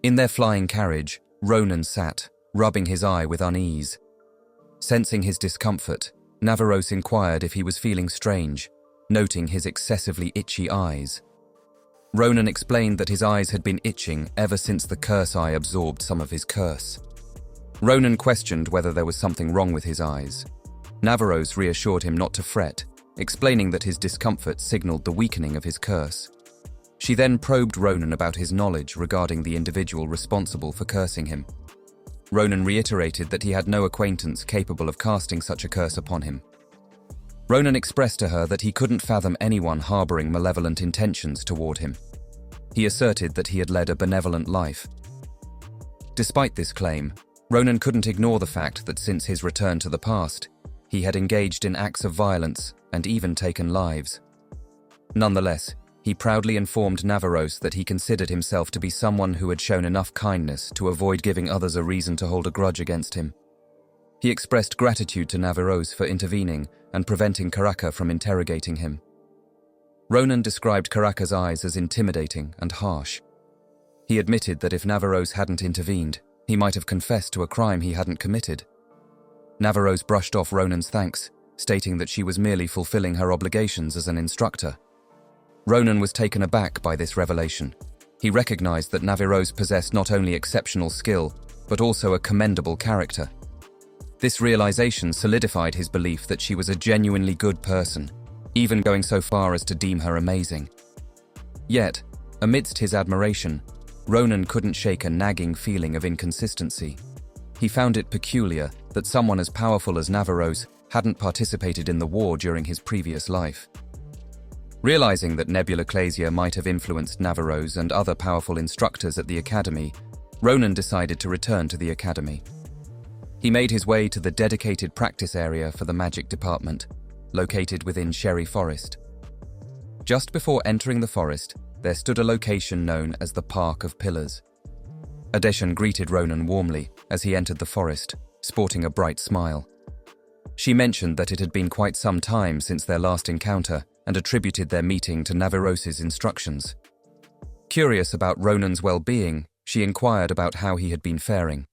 In their flying carriage, Ronan sat, rubbing his eye with unease. Sensing his discomfort, Navarros inquired if he was feeling strange, noting his excessively itchy eyes. Ronan explained that his eyes had been itching ever since the curse eye absorbed some of his curse. Ronan questioned whether there was something wrong with his eyes. Navarros reassured him not to fret, explaining that his discomfort signaled the weakening of his curse. She then probed Ronan about his knowledge regarding the individual responsible for cursing him. Ronan reiterated that he had no acquaintance capable of casting such a curse upon him. Ronan expressed to her that he couldn't fathom anyone harboring malevolent intentions toward him. He asserted that he had led a benevolent life. Despite this claim, Ronan couldn't ignore the fact that since his return to the past, he had engaged in acts of violence and even taken lives. Nonetheless, he proudly informed Navarros that he considered himself to be someone who had shown enough kindness to avoid giving others a reason to hold a grudge against him. He expressed gratitude to Navarros for intervening and preventing Karaka from interrogating him. Ronan described Karaka's eyes as intimidating and harsh. He admitted that if Navarros hadn't intervened, he might have confessed to a crime he hadn't committed. Navarros brushed off Ronan's thanks, stating that she was merely fulfilling her obligations as an instructor. Ronan was taken aback by this revelation. He recognized that Navarros possessed not only exceptional skill, but also a commendable character. This realization solidified his belief that she was a genuinely good person, even going so far as to deem her amazing. Yet, amidst his admiration, Ronan couldn't shake a nagging feeling of inconsistency. He found it peculiar that someone as powerful as Navarros hadn't participated in the war during his previous life. Realizing that Nebula Clasia might have influenced Navarros and other powerful instructors at the academy, Ronan decided to return to the academy. He made his way to the dedicated practice area for the magic department, located within Sherry Forest. Just before entering the forest, there stood a location known as the Park of Pillars. Adeshan greeted Ronan warmly as he entered the forest, sporting a bright smile. She mentioned that it had been quite some time since their last encounter and attributed their meeting to Navarros' instructions. Curious about Ronan's well-being, she inquired about how he had been faring.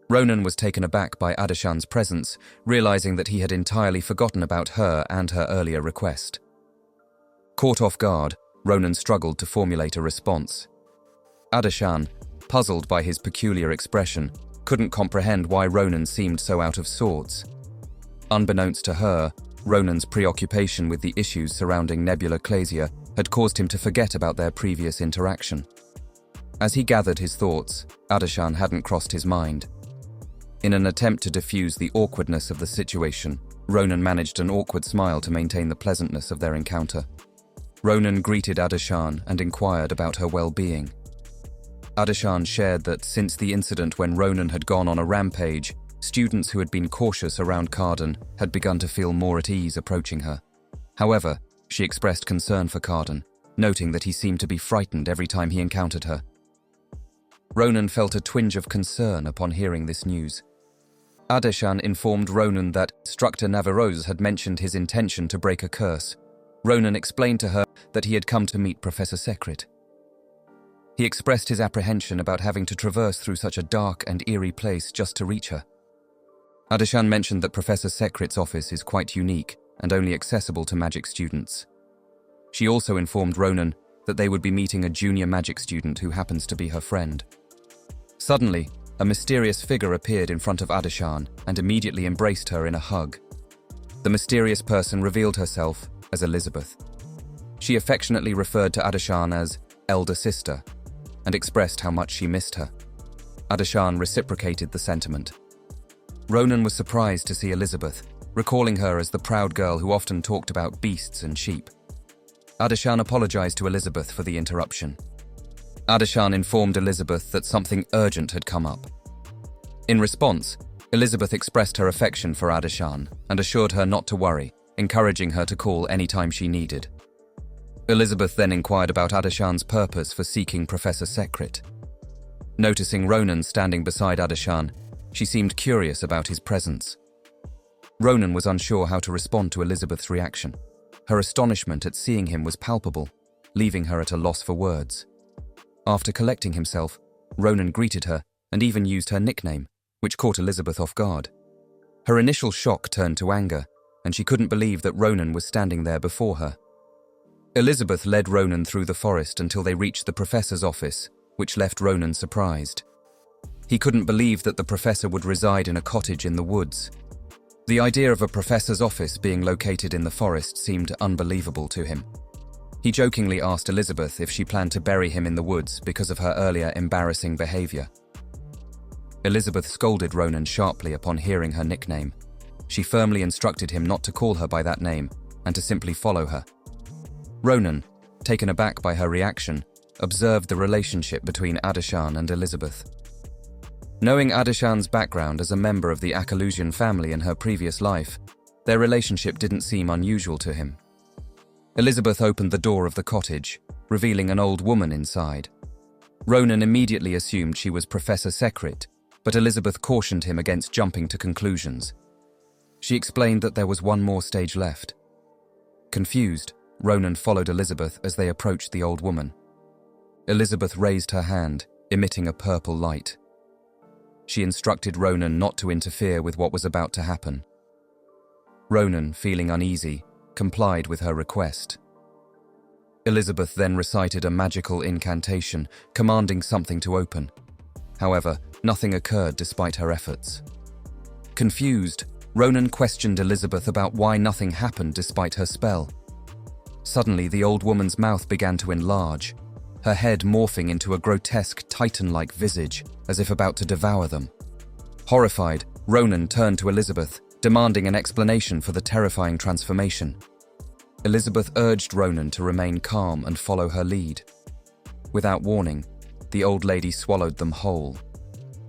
Ronan was taken aback by Adeshan's presence, realizing that he had entirely forgotten about her and her earlier request. Caught off guard, Ronan struggled to formulate a response. Adeshan, puzzled by his peculiar expression, couldn't comprehend why Ronan seemed so out of sorts. Unbeknownst to her, Ronan's preoccupation with the issues surrounding Nebula Clasia had caused him to forget about their previous interaction. As he gathered his thoughts, Adeshan hadn't crossed his mind. In an attempt to diffuse the awkwardness of the situation, Ronan managed an awkward smile to maintain the pleasantness of their encounter. Ronan greeted Adeshan and inquired about her well-being. Adeshan shared that since the incident when Ronan had gone on a rampage, students who had been cautious around Carden had begun to feel more at ease approaching her. However, she expressed concern for Carden, noting that he seemed to be frightened every time he encountered her. Ronan felt a twinge of concern upon hearing this news. Adeshan informed Ronan that Instructor Navarros had mentioned his intention to break a curse. Ronan explained to her that he had come to meet Professor Secret. He expressed his apprehension about having to traverse through such a dark and eerie place just to reach her. Adeshan mentioned that Professor Secret's office is quite unique and only accessible to magic students. She also informed Ronan that they would be meeting a junior magic student who happens to be her friend. Suddenly, a mysterious figure appeared in front of Adeshan and immediately embraced her in a hug. The mysterious person revealed herself as Elizabeth. She affectionately referred to Adeshan as elder sister and expressed how much she missed her. Adeshan reciprocated the sentiment. Ronan was surprised to see Elizabeth, recalling her as the proud girl who often talked about beasts and sheep. Adeshan apologized to Elizabeth for the interruption. Adeshan informed Elizabeth that something urgent had come up. In response, Elizabeth expressed her affection for Adeshan and assured her not to worry, encouraging her to call anytime she needed. Elizabeth then inquired about Adeshan's purpose for seeking Professor Secret. Noticing Ronan standing beside Adeshan, she seemed curious about his presence. Ronan was unsure how to respond to Elizabeth's reaction. Her astonishment at seeing him was palpable, leaving her at a loss for words. After collecting himself, Ronan greeted her and even used her nickname, which caught Elizabeth off guard. Her initial shock turned to anger, and she couldn't believe that Ronan was standing there before her. Elizabeth led Ronan through the forest until they reached the professor's office, which left Ronan surprised. He couldn't believe that the professor would reside in a cottage in the woods. The idea of a professor's office being located in the forest seemed unbelievable to him. He jokingly asked Elizabeth if she planned to bury him in the woods because of her earlier embarrassing behavior. Elizabeth scolded Ronan sharply upon hearing her nickname. She firmly instructed him not to call her by that name and to simply follow her. Ronan, taken aback by her reaction, observed the relationship between Adeshan and Elizabeth. Knowing Adeshan's background as a member of the Akalusian family in her previous life, their relationship didn't seem unusual to him. Elizabeth opened the door of the cottage, revealing an old woman inside. Ronan immediately assumed she was Professor Secret, but Elizabeth cautioned him against jumping to conclusions. She explained that there was one more stage left. Confused, Ronan followed Elizabeth as they approached the old woman. Elizabeth raised her hand, emitting a purple light. She instructed Ronan not to interfere with what was about to happen. Ronan, feeling uneasy, complied with her request. Elizabeth then recited a magical incantation, commanding something to open. However, nothing occurred despite her efforts. Confused, Ronan questioned Elizabeth about why nothing happened despite her spell. Suddenly, the old woman's mouth began to enlarge, her head morphing into a grotesque titan-like visage, as if about to devour them. Horrified, Ronan turned to Elizabeth, demanding an explanation for the terrifying transformation. Elizabeth urged Ronan to remain calm and follow her lead. Without warning, the old lady swallowed them whole.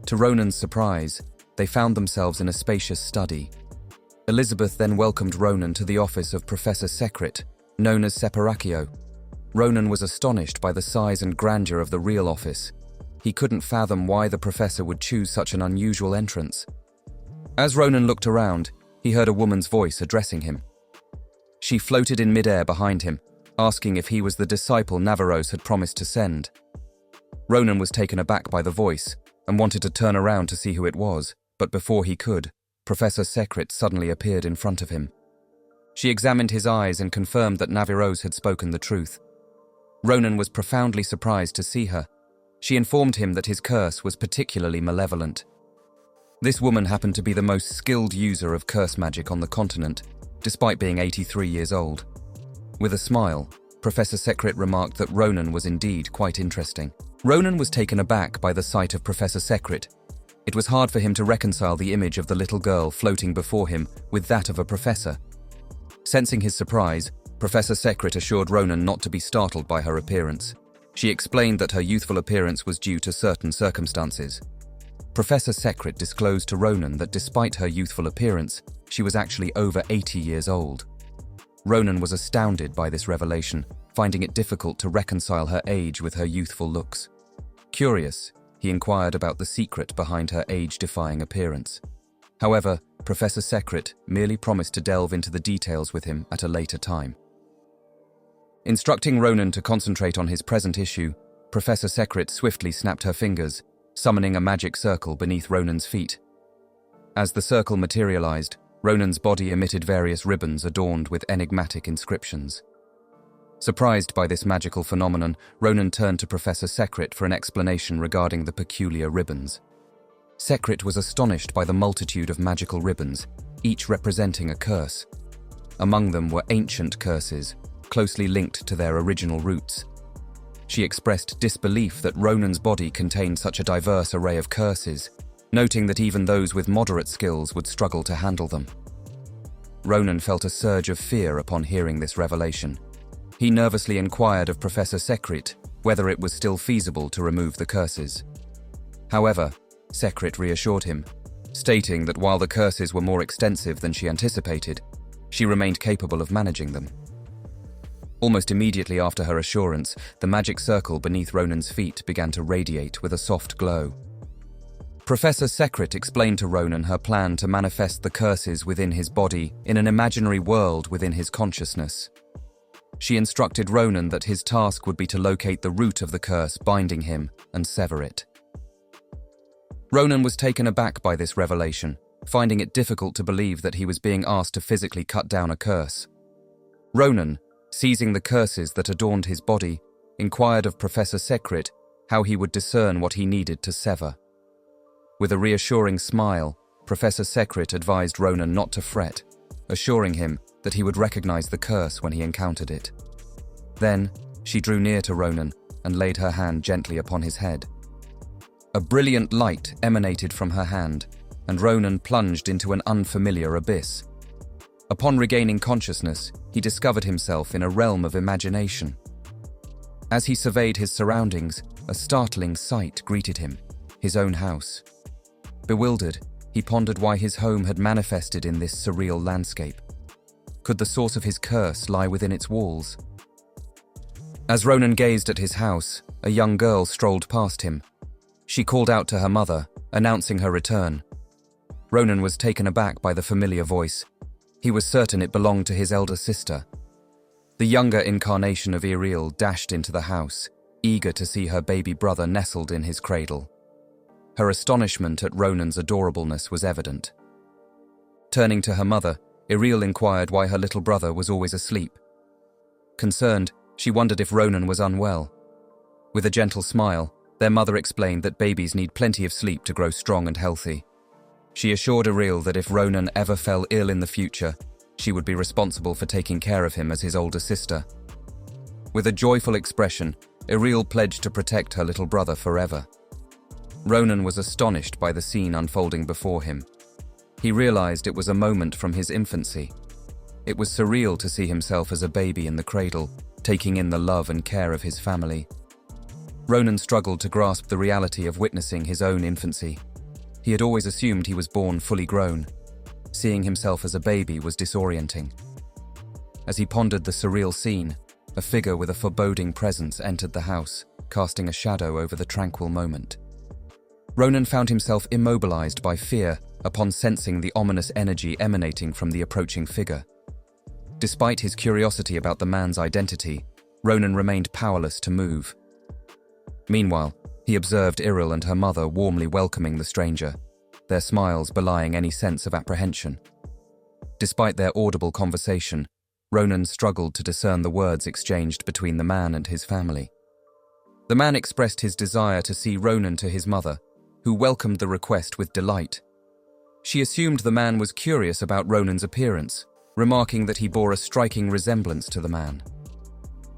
To Ronan's surprise, they found themselves in a spacious study. Elizabeth then welcomed Ronan to the office of Professor Secret, known as Separakio. Ronan was astonished by the size and grandeur of the real office. He couldn't fathom why the professor would choose such an unusual entrance. As Ronan looked around, he heard a woman's voice addressing him. She floated in midair behind him, asking if he was the disciple Navarros had promised to send. Ronan was taken aback by the voice and wanted to turn around to see who it was, but before he could, Professor Secret suddenly appeared in front of him. She examined his eyes and confirmed that Navarros had spoken the truth. Ronan was profoundly surprised to see her. She informed him that his curse was particularly malevolent. This woman happened to be the most skilled user of curse magic on the continent, despite being 83 years old. With a smile, Professor Secret remarked that Ronan was indeed quite interesting. Ronan was taken aback by the sight of Professor Secret. It was hard for him to reconcile the image of the little girl floating before him with that of a professor. Sensing his surprise, Professor Secret assured Ronan not to be startled by her appearance. She explained that her youthful appearance was due to certain circumstances. Professor Secret disclosed to Ronan that despite her youthful appearance, she was actually over 80 years old. Ronan was astounded by this revelation, finding it difficult to reconcile her age with her youthful looks. Curious, he inquired about the secret behind her age-defying appearance. However, Professor Secret merely promised to delve into the details with him at a later time. Instructing Ronan to concentrate on his present issue, Professor Secret swiftly snapped her fingers, summoning a magic circle beneath Ronan's feet. As the circle materialized, Ronan's body emitted various ribbons adorned with enigmatic inscriptions. Surprised by this magical phenomenon, Ronan turned to Professor Secret for an explanation regarding the peculiar ribbons. Secret was astonished by the multitude of magical ribbons, each representing a curse. Among them were ancient curses, closely linked to their original roots. She expressed disbelief that Ronan's body contained such a diverse array of curses, noting that even those with moderate skills would struggle to handle them. Ronan felt a surge of fear upon hearing this revelation. He nervously inquired of Professor Secret whether it was still feasible to remove the curses. However, Secret reassured him, stating that while the curses were more extensive than she anticipated, she remained capable of managing them. Almost immediately after her assurance, the magic circle beneath Ronan's feet began to radiate with a soft glow. Professor Secret explained to Ronan her plan to manifest the curses within his body in an imaginary world within his consciousness. She instructed Ronan that his task would be to locate the root of the curse binding him and sever it. Ronan was taken aback by this revelation, finding it difficult to believe that he was being asked to physically cut down a curse. Ronan, seizing the curses that adorned his body, inquired of Professor Secret how he would discern what he needed to sever. With a reassuring smile, Professor Secret advised Ronan not to fret, assuring him that he would recognize the curse when he encountered it. Then, she drew near to Ronan and laid her hand gently upon his head. A brilliant light emanated from her hand, and Ronan plunged into an unfamiliar abyss. Upon regaining consciousness, he discovered himself in a realm of imagination. As he surveyed his surroundings, a startling sight greeted him: his own house. Bewildered, he pondered why his home had manifested in this surreal landscape. Could the source of his curse lie within its walls? As Ronan gazed at his house, a young girl strolled past him. She called out to her mother, announcing her return. Ronan was taken aback by the familiar voice. He was certain it belonged to his elder sister. The younger incarnation of Iriel dashed into the house, eager to see her baby brother nestled in his cradle. Her astonishment at Ronan's adorableness was evident. Turning to her mother, Iriel inquired why her little brother was always asleep. Concerned, she wondered if Ronan was unwell. With a gentle smile, their mother explained that babies need plenty of sleep to grow strong and healthy. She assured Iriel that if Ronan ever fell ill in the future, she would be responsible for taking care of him as his older sister. With a joyful expression, Iriel pledged to protect her little brother forever. Ronan was astonished by the scene unfolding before him. He realized it was a moment from his infancy. It was surreal to see himself as a baby in the cradle, taking in the love and care of his family. Ronan struggled to grasp the reality of witnessing his own infancy. He had always assumed he was born fully grown. Seeing himself as a baby was disorienting. As he pondered the surreal scene, a figure with a foreboding presence entered the house, casting a shadow over the tranquil moment. Ronan found himself immobilized by fear upon sensing the ominous energy emanating from the approaching figure. Despite his curiosity about the man's identity, Ronan remained powerless to move. Meanwhile, he observed Iriel and her mother warmly welcoming the stranger, their smiles belying any sense of apprehension. Despite their audible conversation, Ronan struggled to discern the words exchanged between the man and his family. The man expressed his desire to see Ronan to his mother, who welcomed the request with delight. She assumed the man was curious about Ronan's appearance, remarking that he bore a striking resemblance to the man.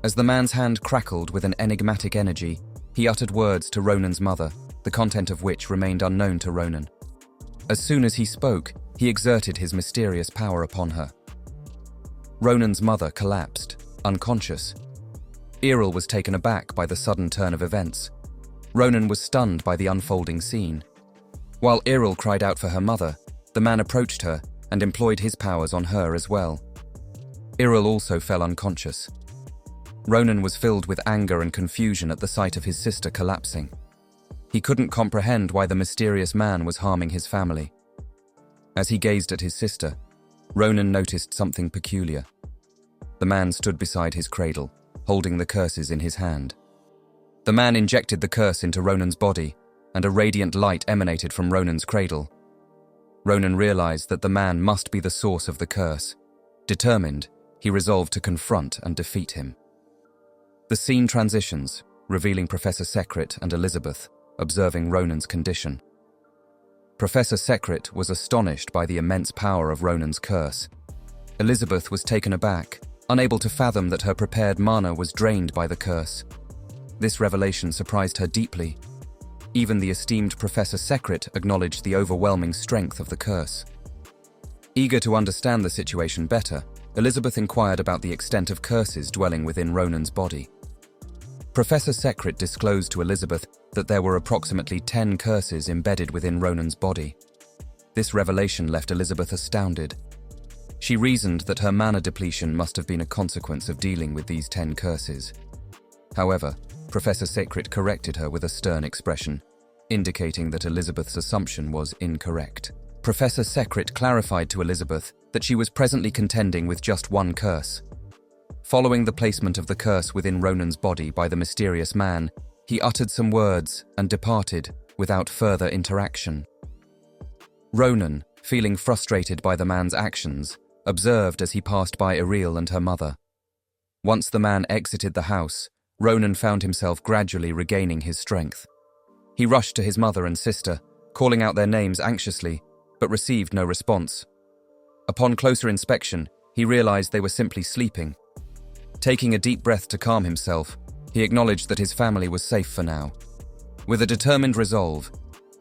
As the man's hand crackled with an enigmatic energy, he uttered words to Ronan's mother, the content of which remained unknown to Ronan. As soon as he spoke, he exerted his mysterious power upon her. Ronan's mother collapsed, unconscious. Iriel was taken aback by the sudden turn of events. Ronan was stunned by the unfolding scene. While Iriel cried out for her mother, the man approached her and employed his powers on her as well. Iriel also fell unconscious. Ronan was filled with anger and confusion at the sight of his sister collapsing. He couldn't comprehend why the mysterious man was harming his family. As he gazed at his sister, Ronan noticed something peculiar. The man stood beside his cradle, holding the curses in his hand. The man injected the curse into Ronan's body, and a radiant light emanated from Ronan's cradle. Ronan realized that the man must be the source of the curse. Determined, he resolved to confront and defeat him. The scene transitions, revealing Professor Secret and Elizabeth, observing Ronan's condition. Professor Secret was astonished by the immense power of Ronan's curse. Elizabeth was taken aback, unable to fathom that her prepared mana was drained by the curse. This revelation surprised her deeply. Even the esteemed Professor Secret acknowledged the overwhelming strength of the curse. Eager to understand the situation better, Elizabeth inquired about the extent of curses dwelling within Ronan's body. Professor Secret disclosed to Elizabeth that there were approximately 10 curses embedded within Ronan's body. This revelation left Elizabeth astounded. She reasoned that her mana depletion must have been a consequence of dealing with these 10 curses. However, Professor Secret corrected her with a stern expression, indicating that Elizabeth's assumption was incorrect. Professor Secret clarified to Elizabeth that she was presently contending with just one curse. Following the placement of the curse within Ronan's body by the mysterious man, he uttered some words and departed, without further interaction. Ronan, feeling frustrated by the man's actions, observed as he passed by Iril and her mother. Once the man exited the house, Ronan found himself gradually regaining his strength. He rushed to his mother and sister, calling out their names anxiously, but received no response. Upon closer inspection, he realized they were simply sleeping. Taking a deep breath to calm himself, he acknowledged that his family was safe for now. With a determined resolve,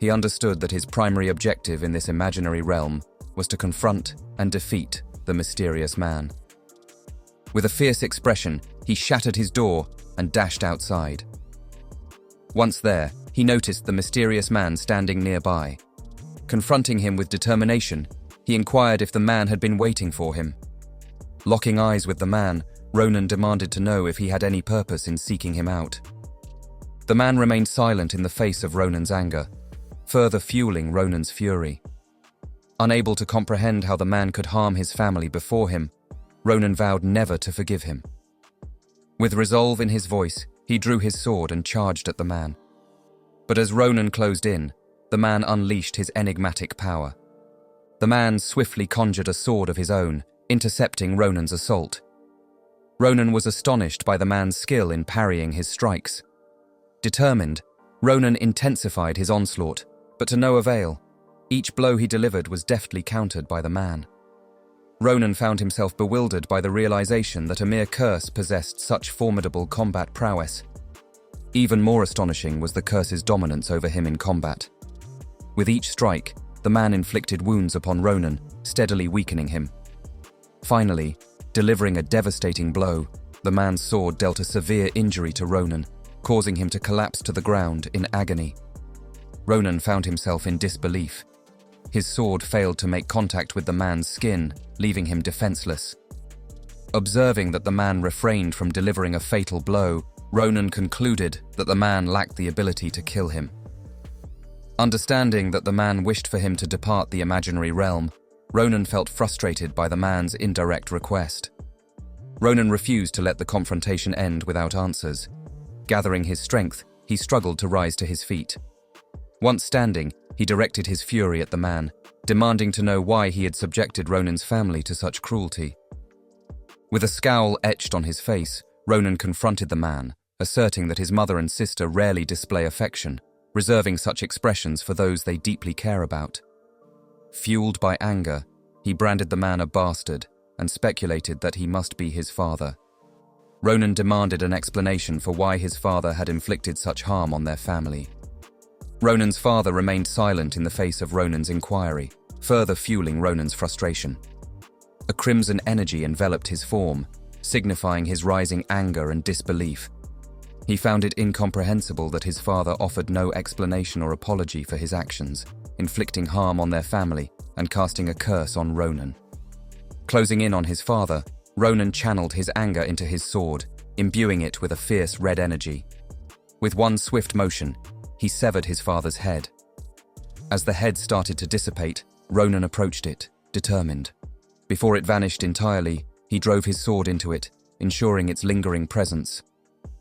he understood that his primary objective in this imaginary realm was to confront and defeat the mysterious man. With a fierce expression, he shattered his door and dashed outside. Once there, he noticed the mysterious man standing nearby. Confronting him with determination, he inquired if the man had been waiting for him. Locking eyes with the man, Ronan demanded to know if he had any purpose in seeking him out. The man remained silent in the face of Ronan's anger, further fueling Ronan's fury. Unable to comprehend how the man could harm his family before him, Ronan vowed never to forgive him. With resolve in his voice, he drew his sword and charged at the man. But as Ronan closed in, the man unleashed his enigmatic power. The man swiftly conjured a sword of his own, intercepting Ronan's assault. Ronan was astonished by the man's skill in parrying his strikes. Determined, Ronan intensified his onslaught, but to no avail. Each blow he delivered was deftly countered by the man. Ronan found himself bewildered by the realization that a mere curse possessed such formidable combat prowess. Even more astonishing was the curse's dominance over him in combat. With each strike, the man inflicted wounds upon Ronan, steadily weakening him. Finally, delivering a devastating blow, the man's sword dealt a severe injury to Ronan, causing him to collapse to the ground in agony. Ronan found himself in disbelief. His sword failed to make contact with the man's skin, leaving him defenseless. Observing that the man refrained from delivering a fatal blow, Ronan concluded that the man lacked the ability to kill him. Understanding that the man wished for him to depart the imaginary realm, Ronan felt frustrated by the man's indirect request. Ronan refused to let the confrontation end without answers. Gathering his strength, he struggled to rise to his feet. Once standing, he directed his fury at the man, demanding to know why he had subjected Ronan's family to such cruelty. With a scowl etched on his face, Ronan confronted the man, asserting that his mother and sister rarely display affection, reserving such expressions for those they deeply care about. Fueled by anger, he branded the man a bastard and speculated that he must be his father. Ronan demanded an explanation for why his father had inflicted such harm on their family. Ronan's father remained silent in the face of Ronan's inquiry, further fueling Ronan's frustration. A crimson energy enveloped his form, signifying his rising anger and disbelief. He found it incomprehensible that his father offered no explanation or apology for his actions, inflicting harm on their family and casting a curse on Ronan. Closing in on his father, Ronan channeled his anger into his sword, imbuing it with a fierce red energy. With one swift motion, he severed his father's head. As the head started to dissipate, Ronan approached it, determined. Before it vanished entirely, he drove his sword into it, ensuring its lingering presence.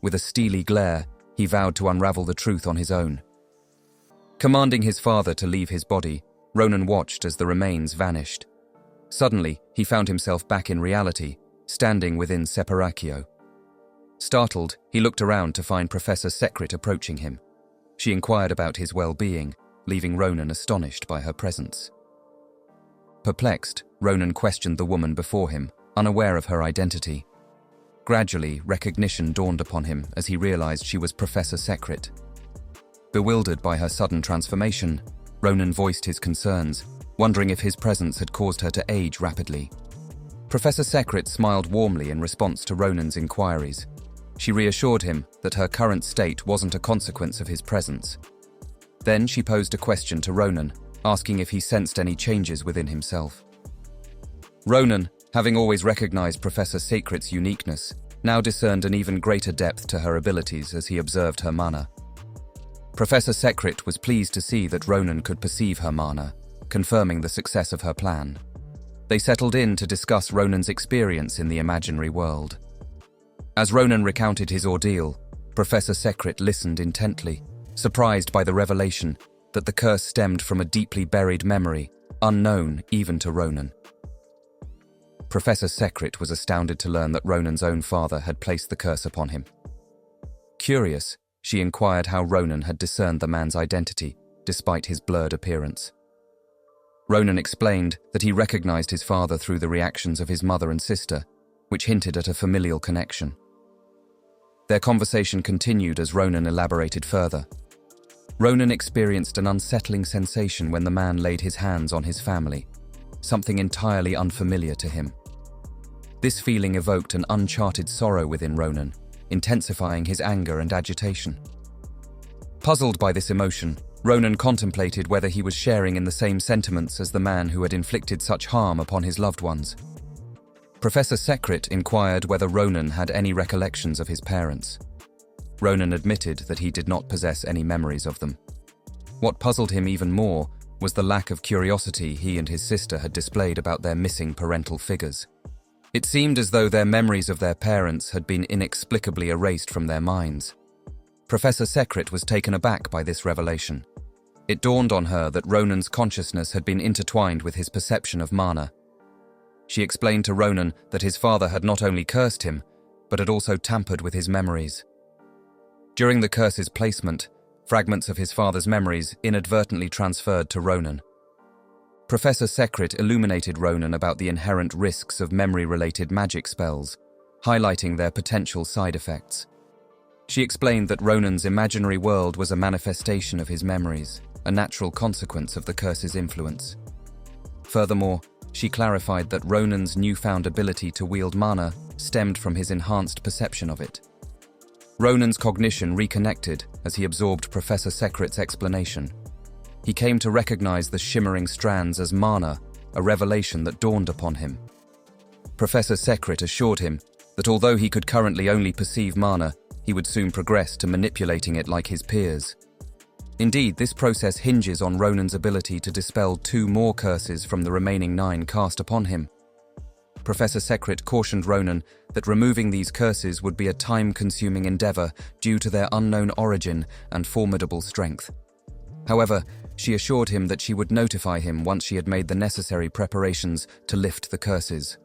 With a steely glare, he vowed to unravel the truth on his own. Commanding his father to leave his body, Ronan watched as the remains vanished. Suddenly, he found himself back in reality, standing within Separakio. Startled, he looked around to find Professor Secret approaching him. She inquired about his well-being, leaving Ronan astonished by her presence. Perplexed, Ronan questioned the woman before him, unaware of her identity. Gradually, recognition dawned upon him as he realized she was Professor Secret. Bewildered by her sudden transformation, Ronan voiced his concerns, wondering if his presence had caused her to age rapidly. Professor Secret smiled warmly in response to Ronan's inquiries. She reassured him that her current state wasn't a consequence of his presence. Then she posed a question to Ronan, asking if he sensed any changes within himself. Ronan, having always recognized Professor Secret's uniqueness, now discerned an even greater depth to her abilities as he observed her mana. Professor Secret was pleased to see that Ronan could perceive her mana, confirming the success of her plan. They settled in to discuss Ronan's experience in the imaginary world. As Ronan recounted his ordeal, Professor Secret listened intently, surprised by the revelation that the curse stemmed from a deeply buried memory, unknown even to Ronan. Professor Secret was astounded to learn that Ronan's own father had placed the curse upon him. Curious, she inquired how Ronan had discerned the man's identity, despite his blurred appearance. Ronan explained that he recognized his father through the reactions of his mother and sister, which hinted at a familial connection. Their conversation continued as Ronan elaborated further. Ronan experienced an unsettling sensation when the man laid his hands on his family, something entirely unfamiliar to him. This feeling evoked an uncharted sorrow within Ronan, intensifying his anger and agitation. Puzzled by this emotion, Ronan contemplated whether he was sharing in the same sentiments as the man who had inflicted such harm upon his loved ones. Professor Secret inquired whether Ronan had any recollections of his parents. Ronan admitted that he did not possess any memories of them. What puzzled him even more was the lack of curiosity he and his sister had displayed about their missing parental figures. It seemed as though their memories of their parents had been inexplicably erased from their minds. Professor Secret was taken aback by this revelation. It dawned on her that Ronan's consciousness had been intertwined with his perception of mana. She explained to Ronan that his father had not only cursed him, but had also tampered with his memories. During the curse's placement, fragments of his father's memories inadvertently transferred to Ronan. Professor Secret illuminated Ronan about the inherent risks of memory-related magic spells, highlighting their potential side effects. She explained that Ronan's imaginary world was a manifestation of his memories, a natural consequence of the curse's influence. Furthermore, she clarified that Ronan's newfound ability to wield mana stemmed from his enhanced perception of it. Ronan's cognition reconnected as he absorbed Professor Secret's explanation. He came to recognize the shimmering strands as mana, a revelation that dawned upon him. Professor Secret assured him that although he could currently only perceive mana, he would soon progress to manipulating it like his peers. Indeed, this process hinges on Ronan's ability to dispel 2 more curses from the remaining 9 cast upon him. Professor Secret cautioned Ronan that removing these curses would be a time-consuming endeavor due to their unknown origin and formidable strength. However, she assured him that she would notify him once she had made the necessary preparations to lift the curses.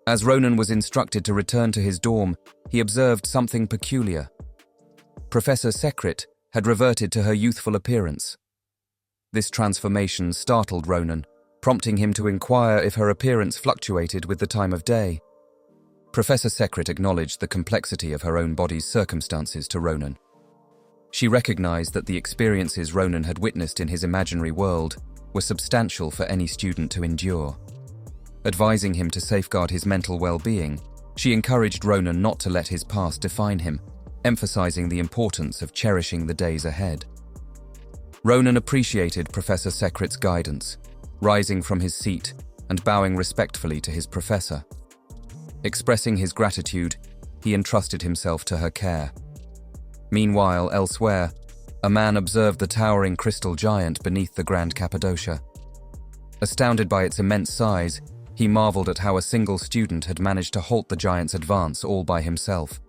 As Ronan was instructed to return to his dorm, he observed something peculiar. Professor Secret had reverted to her youthful appearance. This transformation startled Ronan, prompting him to inquire if her appearance fluctuated with the time of day. Professor Secret acknowledged the complexity of her own body's circumstances to Ronan. She recognized that the experiences Ronan had witnessed in his imaginary world were substantial for any student to endure. Advising him to safeguard his mental well-being, she encouraged Ronan not to let his past define him, emphasizing the importance of cherishing the days ahead. Ronan appreciated Professor Secret's guidance, rising from his seat and bowing respectfully to his professor. Expressing his gratitude, he entrusted himself to her care. Meanwhile, elsewhere, a man observed the towering crystal giant beneath the Grand Cappadocia. Astounded by its immense size, he marveled at how a single student had managed to halt the giant's advance all by himself.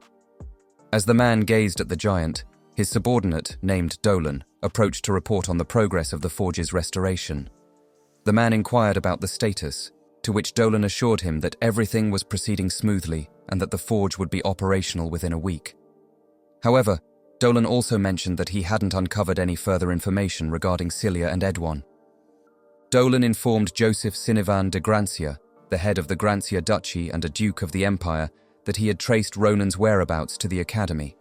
As the man gazed at the giant, his subordinate, named Dolan, approached to report on the progress of the forge's restoration. The man inquired about the status, to which Dolan assured him that everything was proceeding smoothly and that the forge would be operational within a week. However, Dolan also mentioned that he hadn't uncovered any further information regarding Celia and Edwan. Dolan informed Joseph Sinivan de Grancia, the head of the Grancia Duchy and a Duke of the Empire, that he had traced Ronan's whereabouts to the academy.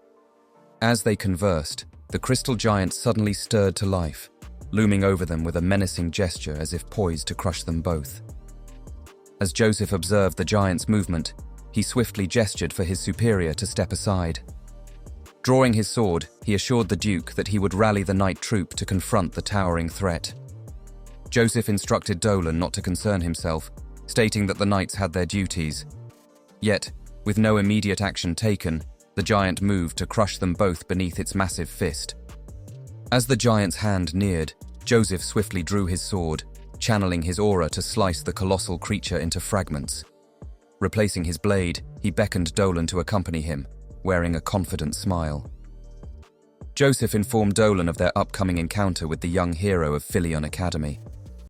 As they conversed, the crystal giant suddenly stirred to life, looming over them with a menacing gesture as if poised to crush them both. As Joseph observed the giant's movement, he swiftly gestured for his superior to step aside. Drawing his sword, he assured the Duke that he would rally the knight troop to confront the towering threat. Joseph instructed Dolan not to concern himself, stating that the knights had their duties. Yet, with no immediate action taken, the giant moved to crush them both beneath its massive fist. As the giant's hand neared, Joseph swiftly drew his sword, channeling his aura to slice the colossal creature into fragments. Replacing his blade, he beckoned Dolan to accompany him, wearing a confident smile. Joseph informed Dolan of their upcoming encounter with the young hero of Philion Academy.